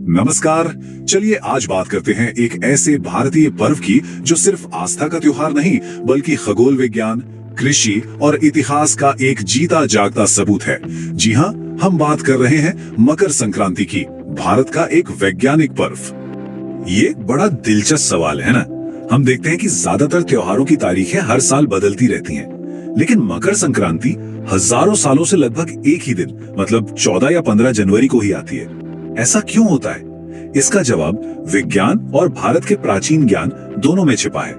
नमस्कार। चलिए आज बात करते हैं एक ऐसे भारतीय पर्व की जो सिर्फ आस्था का त्योहार नहीं बल्कि खगोल विज्ञान, कृषि और इतिहास का एक जीता जागता सबूत है। जी हाँ, हम बात कर रहे हैं मकर संक्रांति की, भारत का एक वैज्ञानिक पर्व। ये एक बड़ा दिलचस्प सवाल है ना। हम देखते हैं कि ज्यादातर त्योहारों की तारीखें हर साल बदलती रहती हैं, लेकिन मकर संक्रांति हजारों सालों से लगभग एक ही दिन मतलब 14 या 15 जनवरी को ही आती है। ऐसा क्यों होता है? इसका जवाब विज्ञान और भारत के प्राचीन ज्ञान दोनों में छिपा है।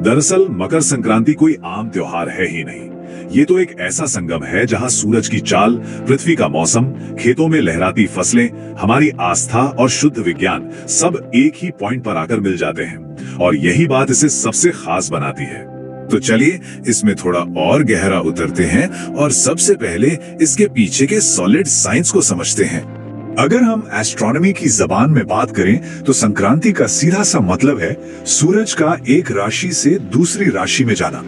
दरअसल मकर संक्रांति कोई आम त्योहार है ही नहीं। ये तो एक ऐसा संगम है जहां सूरज की चाल, पृथ्वी का मौसम, खेतों में लहराती फसलें, हमारी आस्था और शुद्ध विज्ञान सब एक ही पॉइंट पर आकर मिल जाते हैं। और यही बात इसे सबसे खास बनाती है। तो चलिए इसमें थोड़ा और गहरा उतरते हैं और सबसे पहले इसके पीछे के सॉलिड साइंस को समझते हैं। अगर हम एस्ट्रोनॉमी की जबान में बात करें तो संक्रांति का सीधा सा मतलब है सूरज का एक राशि से दूसरी राशि में जाना।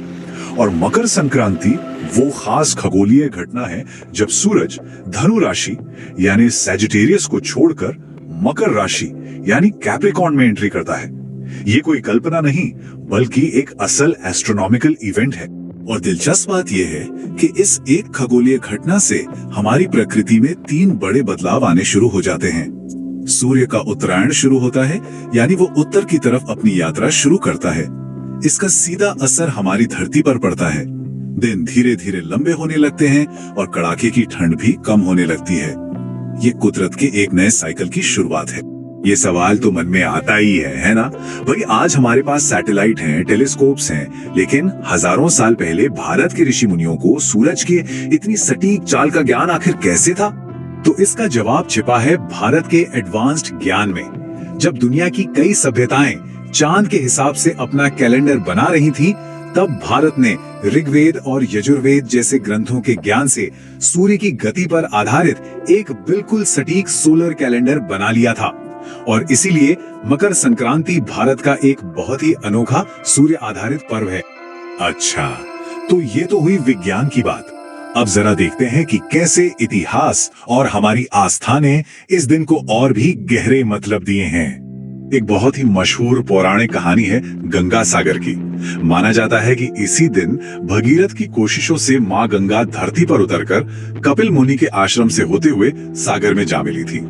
और मकर संक्रांति वो खास खगोलीय घटना है जब सूरज धनु राशि यानी सैजिटेरियस को छोड़कर मकर राशि यानी कैप्रिकॉर्न में एंट्री करता है। ये कोई कल्पना नहीं बल्कि एक असल एस्ट्रोनॉमिकल इवेंट है। और दिलचस्प बात यह है कि इस एक खगोलीय घटना से हमारी प्रकृति में 3 बड़े बदलाव आने शुरू हो जाते हैं। सूर्य का उत्तरायण शुरू होता है, यानी वो उत्तर की तरफ अपनी यात्रा शुरू करता है। इसका सीधा असर हमारी धरती पर पड़ता है। दिन धीरे धीरे लंबे होने लगते हैं और कड़ाके की ठंड भी कम होने लगती है। ये कुदरत के एक नए साइकिल की शुरुआत है। ये सवाल तो मन में आता ही है ना? भाई आज हमारे पास सैटेलाइट हैं, टेलीस्कोप्स हैं, लेकिन हजारों साल पहले भारत के ऋषि मुनियों को सूरज के इतनी सटीक चाल का ज्ञान आखिर कैसे था? तो इसका जवाब छिपा है भारत के एडवांस्ड ज्ञान में। जब दुनिया की कई सभ्यताएं चांद के हिसाब से अपना कैलेंडर बना रही थी, तब भारत ने ऋग्वेद और यजुर्वेद जैसे ग्रंथों के ज्ञान से सूर्य की गति पर आधारित एक बिल्कुल सटीक सोलर कैलेंडर बना लिया था। और इसीलिए मकर संक्रांति भारत का एक बहुत ही अनोखा सूर्य आधारित पर्व है। अच्छा, तो ये तो हुई विज्ञान की बात। अब जरा देखते हैं कि कैसे इतिहास और हमारी आस्था ने इस दिन को और भी गहरे मतलब दिए हैं। एक बहुत ही मशहूर पौराणिक कहानी है गंगा सागर की। माना जाता है कि इसी दिन भगीरथ की कोशिशों से मां गंगा धरती पर उतरकर कपिल मुनि के आश्रम से होते हुए सागर में जा मिली थी।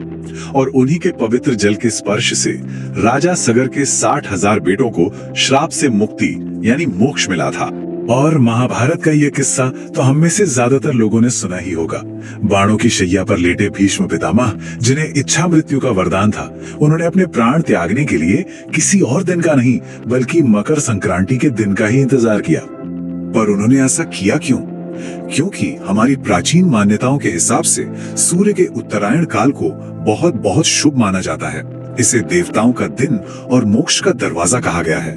और उन्हीं के पवित्र जल के स्पर्श से राजा सगर के 60,000 बेटों को श्राप से मुक्ति यानी मोक्ष मिला था। और महाभारत का यह किस्सा तो हम में से ज्यादातर लोगों ने सुना ही होगा। बाणों की शैया पर लेटे भीष्म पितामह, जिन्हें इच्छा मृत्यु का वरदान था, उन्होंने अपने प्राण त्यागने के लिए किसी और दिन का नहीं बल्कि मकर संक्रांति के दिन का ही इंतजार किया। पर उन्होंने ऐसा किया क्यों? क्योंकि हमारी प्राचीन मान्यताओं के हिसाब से सूर्य के उत्तरायण काल को बहुत बहुत शुभ माना जाता है। इसे देवताओं का दिन और मोक्ष का दरवाजा कहा गया है।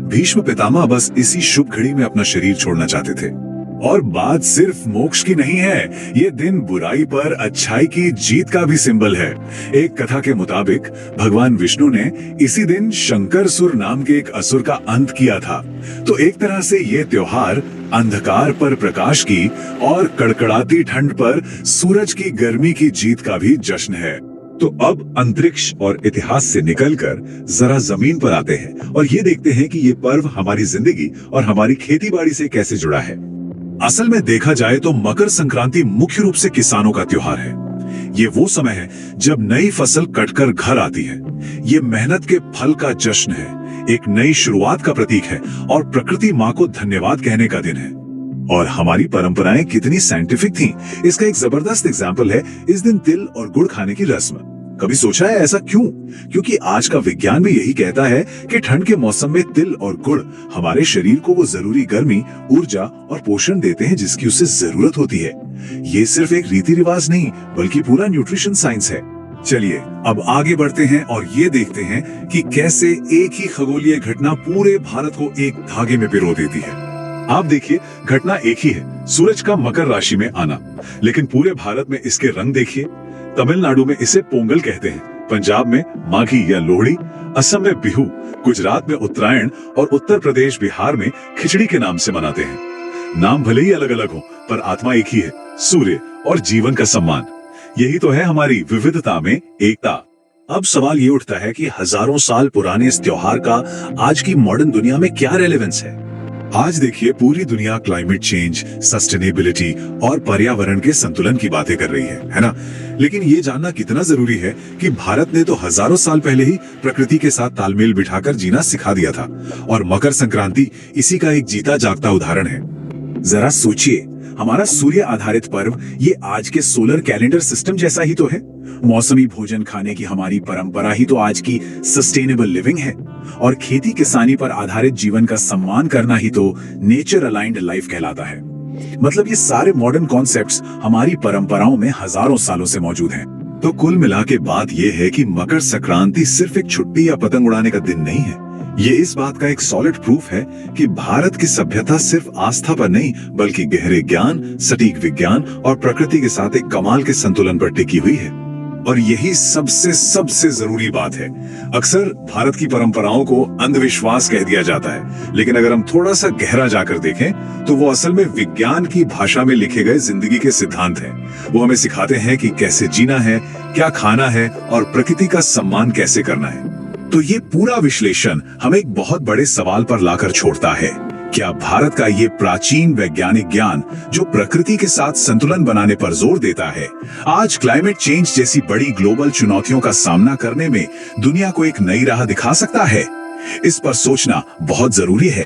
भीष्म पितामह बस इसी शुभ घड़ी में अपना शरीर छोड़ना चाहते थे। और बात सिर्फ मोक्ष की नहीं है, ये दिन बुराई पर अच्छाई की जीत का भी सिंबल है। एक कथा के मुताबिक भगवान विष्णु ने इसी दिन शंकरसुर नाम के एक असुर का अंत किया था। तो एक तरह से ये त्योहार अंधकार पर प्रकाश की और कड़कड़ाती ठंड पर सूरज की गर्मी की जीत का भी जश्न है। तो अब अंतरिक्ष और इतिहास से निकलकर जरा जमीन पर आते हैं और ये देखते हैं कि ये पर्व हमारी जिंदगी और हमारी खेतीबाड़ी से कैसे जुड़ा है। असल में देखा जाए तो मकर संक्रांति मुख्य रूप से किसानों का त्योहार है। ये वो समय है जब नई फसल कटकर घर आती है। ये मेहनत के फल का जश्न है, एक नई शुरुआत का प्रतीक है और प्रकृति माँ को धन्यवाद कहने का दिन है। और हमारी परंपराएं कितनी साइंटिफिक थीं, इसका एक जबरदस्त एग्जाम्पल है इस दिन तिल और गुड़ खाने की रस्म। कभी सोचा है ऐसा क्यों? क्योंकि आज का विज्ञान भी यही कहता है कि ठंड के मौसम में तिल और गुड़ हमारे शरीर को वो जरूरी गर्मी, ऊर्जा और पोषण देते हैं जिसकी उसे जरूरत होती है। ये सिर्फ एक रीति रिवाज नहीं बल्कि पूरा न्यूट्रिशन साइंस है। चलिए अब आगे बढ़ते हैं और ये देखते हैं कि कैसे एक ही खगोलीय घटना पूरे भारत को एक धागे में पिरो देती है। आप देखिए, घटना एक ही है, सूरज का मकर राशि में आना, लेकिन पूरे भारत में इसके रंग देखिए। तमिलनाडु में इसे पोंगल कहते हैं, पंजाब में माघी या लोहड़ी, असम में बिहू, गुजरात में उत्तरायण और उत्तर प्रदेश बिहार में खिचड़ी के नाम से मनाते हैं। नाम भले ही अलग अलग हो पर आत्मा एक ही है, सूर्य और जीवन का सम्मान। यही तो है हमारी विविधता में एकता। अब सवाल ये उठता है कि हजारों साल पुराने इस त्योहार का आज की मॉडर्न दुनिया में क्या रेलेवेंस है। आज देखिए, पूरी दुनिया क्लाइमेट चेंज, सस्टेनेबिलिटी और पर्यावरण के संतुलन की बातें कर रही है ना? लेकिन ये जानना कितना जरूरी है कि भारत ने तो हजारों साल पहले ही प्रकृति के साथ तालमेल बिठाकर जीना सिखा दिया था, और मकर संक्रांति इसी का एक जीता जागता उदाहरण है। जरा सोचिए, हमारा सूर्य आधारित पर्व ये आज के सोलर कैलेंडर सिस्टम जैसा ही तो है। मौसमी भोजन खाने की हमारी परंपरा ही तो आज की सस्टेनेबल लिविंग है, और खेती किसानी पर आधारित जीवन का सम्मान करना ही तो नेचर अलाइंड लाइफ कहलाता है। मतलब ये सारे मॉडर्न कॉन्सेप्ट्स हमारी परंपराओं में हजारों सालों से मौजूद हैं। तो कुल मिला के बात यह है कि मकर संक्रांति सिर्फ एक छुट्टी या पतंग उड़ाने का दिन नहीं है। ये इस बात का एक सॉलिड प्रूफ है कि भारत की सभ्यता सिर्फ आस्था पर नहीं, बल्कि गहरे ज्ञान, सटीक विज्ञान और प्रकृति के साथ एक कमाल के संतुलन पर टिकी हुई है। और यही सबसे जरूरी बात है। अक्सर भारत की परंपराओं को अंधविश्वास कह दिया जाता है, लेकिन अगर हम थोड़ा सा गहरा जाकर देखें तो वो असल में विज्ञान की भाषा में लिखे गए जिंदगी के सिद्धांत हैं। वो हमें सिखाते हैं कि कैसे जीना है, क्या खाना है और प्रकृति का सम्मान कैसे करना है। तो ये पूरा विश्लेषण हमें एक बहुत बड़े सवाल पर लाकर छोड़ता है। क्या भारत का ये प्राचीन वैज्ञानिक ज्ञान, जो प्रकृति के साथ संतुलन बनाने पर जोर देता है, आज क्लाइमेट चेंज जैसी बड़ी ग्लोबल चुनौतियों का सामना करने में दुनिया को एक नई राह दिखा सकता है? इस पर सोचना बहुत जरूरी है।